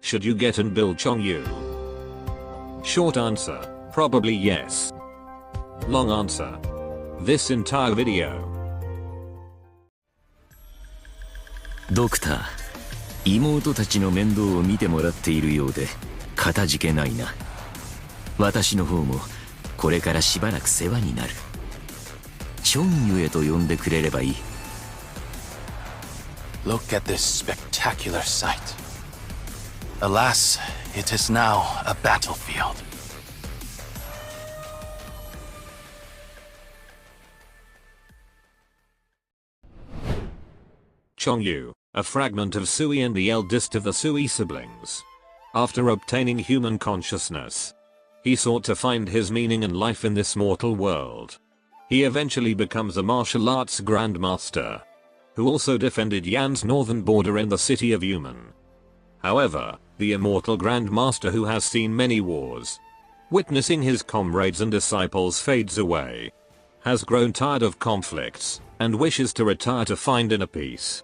Should you get and build Chongyue? Short answer, probably yes. Long answer, this entire video. ドクター、妹たちの面倒を見てもらっているようでかたじけないな。私の方もこれからしばらく世話になる。チョンユエと呼んでくれればいい。Look at this spectacular sight. Alas, it is now a battlefield. Chongyue, a fragment of Sui and the eldest of the Sui siblings. After obtaining human consciousness, he sought to find his meaning and life in this mortal world. He eventually becomes a martial arts grandmaster, who also defended Yan's northern border in the city of Yumen. However, the immortal grandmaster who has seen many wars, witnessing his comrades and disciples fades away, has grown tired of conflicts, and wishes to retire to find inner peace.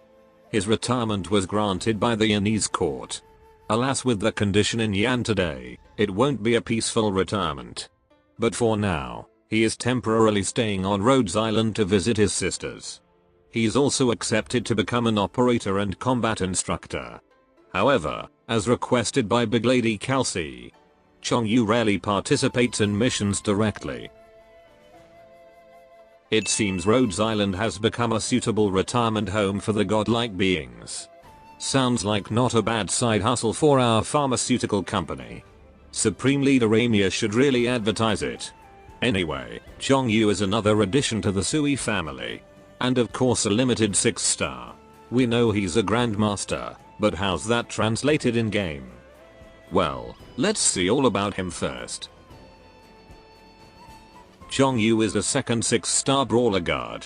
His retirement was granted by the Yanese court. Alas, with the condition in Yan today, it won't be a peaceful retirement. But for now, he is temporarily staying on Rhodes Island to visit his sisters. He's also accepted to become an operator and combat instructor. However, as requested by Big Lady Kelsey, Chongyue rarely participates in missions directly. It seems Rhodes Island has become a suitable retirement home for the godlike beings. Sounds like not a bad side hustle for our pharmaceutical company. Supreme Leader Amia should really advertise it. Anyway, Chongyue is another addition to the Sui family. And of course a limited 6-star. We know he's a grandmaster, but how's that translated in game? Well, let's see all about him first. Chongyue is the second 6-star brawler guard.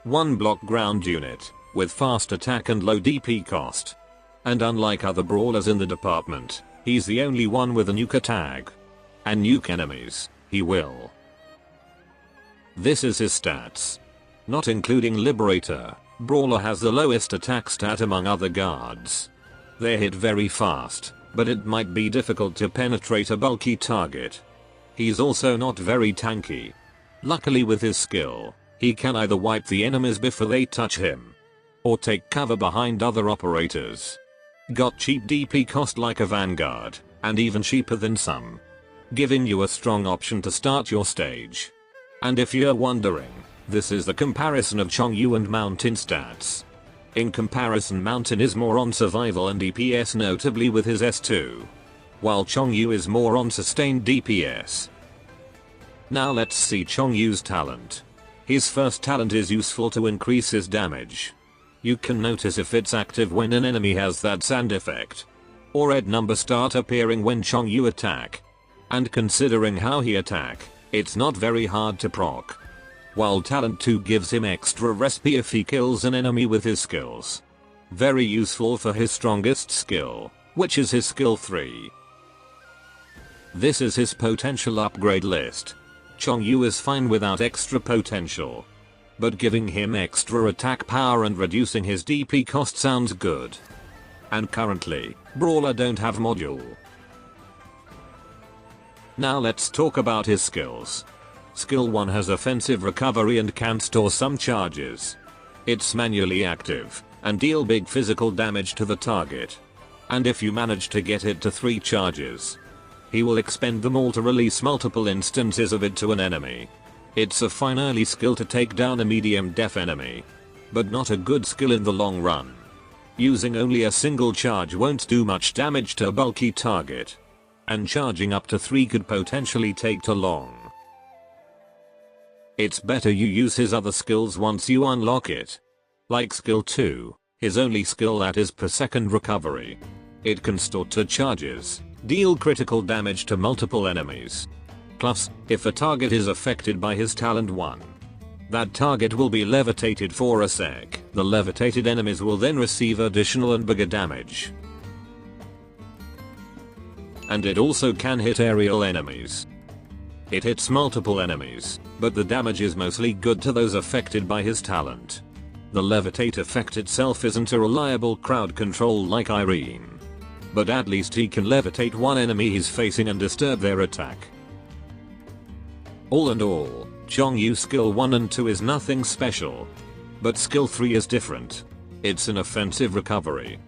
1 block ground unit, with fast attack and low DP cost. And unlike other brawlers in the department, he's the only one with a nuke attack. And nuke enemies, he will. This is his stats. Not including Liberator, Brawler has the lowest attack stat among other guards. They hit very fast, but it might be difficult to penetrate a bulky target. He's also not very tanky. Luckily with his skill, he can either wipe the enemies before they touch him, or take cover behind other operators. Got cheap DP cost like a Vanguard, and even cheaper than some, giving you a strong option to start your stage. And if you're wondering, this is the comparison of Chongyue and Mountain stats. In comparison, Mountain is more on survival and DPS, notably with his S2, while Chongyue is more on sustained DPS. Now let's see Chongyue's talent. His first talent is useful to increase his damage. You can notice if it's active when an enemy has that sand effect, or red number start appearing when Chongyue attack. And considering how he attack, it's not very hard to proc. While talent 2 gives him extra recipe if he kills an enemy with his skills. Very useful for his strongest skill, which is his skill 3. This is his potential upgrade list. Chongyue is fine without extra potential, but giving him extra attack power and reducing his DP cost sounds good. And currently, Brawler don't have module. Now let's talk about his skills. Skill 1 has offensive recovery and can store some charges. It's manually active, and deal big physical damage to the target. And if you manage to get it to 3 charges, he will expend them all to release multiple instances of it to an enemy. It's a fine early skill to take down a medium def enemy, but not a good skill in the long run. Using only a single charge won't do much damage to a bulky target, and charging up to 3 could potentially take too long. It's better you use his other skills once you unlock it. Like skill 2, his only skill that is per second recovery. It can store 2 charges, deal critical damage to multiple enemies. Plus, if a target is affected by his talent 1, that target will be levitated for a sec. The levitated enemies will then receive additional and bigger damage. And it also can hit aerial enemies. It hits multiple enemies, but the damage is mostly good to those affected by his talent. The levitate effect itself isn't a reliable crowd control like Irene. but at least he can levitate one enemy he's facing and disturb their attack. All in all, Chongyue skill 1 and 2 is nothing special. But skill 3 is different. It's an offensive recovery,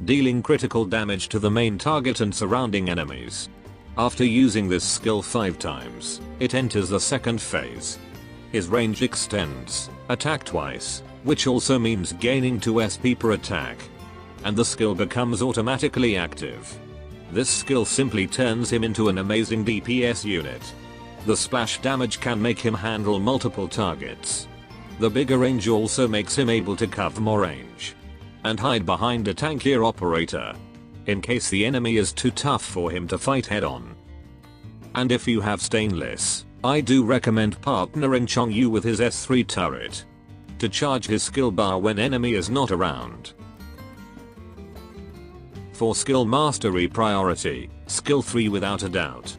dealing critical damage to the main target and surrounding enemies. After using this skill 5 times, it enters the second phase. His range extends, attack twice, which also means gaining 2 SP per attack. And the skill becomes automatically active. This skill simply turns him into an amazing DPS unit. The splash damage can make him handle multiple targets. The bigger range also makes him able to cover more range and hide behind a tankier operator in case the enemy is too tough for him to fight head on. And if you have stainless, I do recommend partnering Chongyue with his S3 turret to charge his skill bar when enemy is not around. For skill mastery priority, skill 3 without a doubt.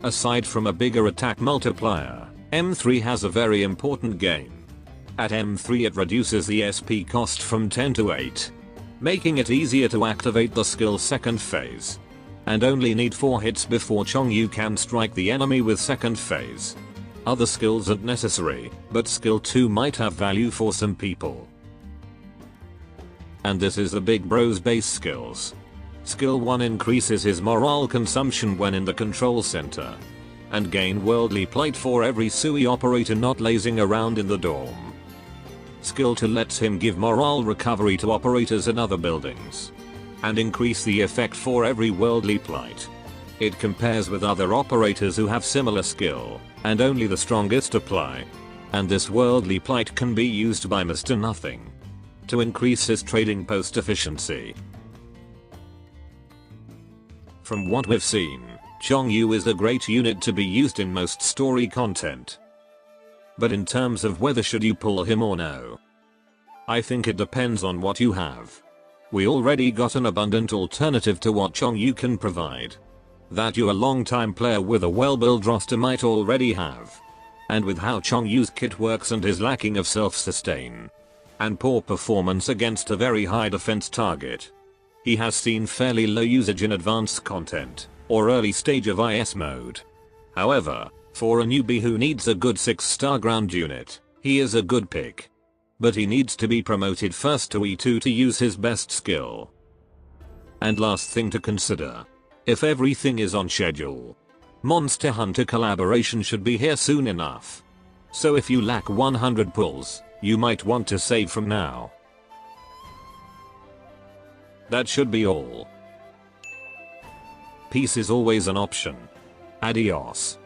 Aside from a bigger attack multiplier, M3 has a very important gain. At M3 it reduces the SP cost from 10 to 8, making it easier to activate the skill's second phase. And only need 4 hits before Chongyue can strike the enemy with second phase. Other skills aren't necessary, but skill 2 might have value for some people. And this is the big bro's base skills. Skill 1 increases his morale consumption when in the control center, and gain worldly plight for every Sui operator not lazing around in the dorm. Skill 2 lets him give morale recovery to operators in other buildings, and increase the effect for every worldly plight. It compares with other operators who have similar skill, and only the strongest apply. And this worldly plight can be used by Mr. Nothing to increase his trading post efficiency. From what we've seen, Chongyue is a great unit to be used in most story content. But in terms of whether should you pull him or no, I think it depends on what you have. We already got an abundant alternative to what Chongyue can provide, that you a long-time player with a well-built roster might already have. And with how Chongyue's kit works and his lacking of self-sustain, and poor performance against a very high defense target, he has seen fairly low usage in advanced content, or early stage of IS mode. However, for a newbie who needs a good 6-star ground unit, he is a good pick. But he needs to be promoted first to E2 to use his best skill. And last thing to consider, if everything is on schedule, Monster Hunter collaboration should be here soon enough. So if you lack 100 pulls, you might want to save from now. That should be all. Peace is always an option. Adios.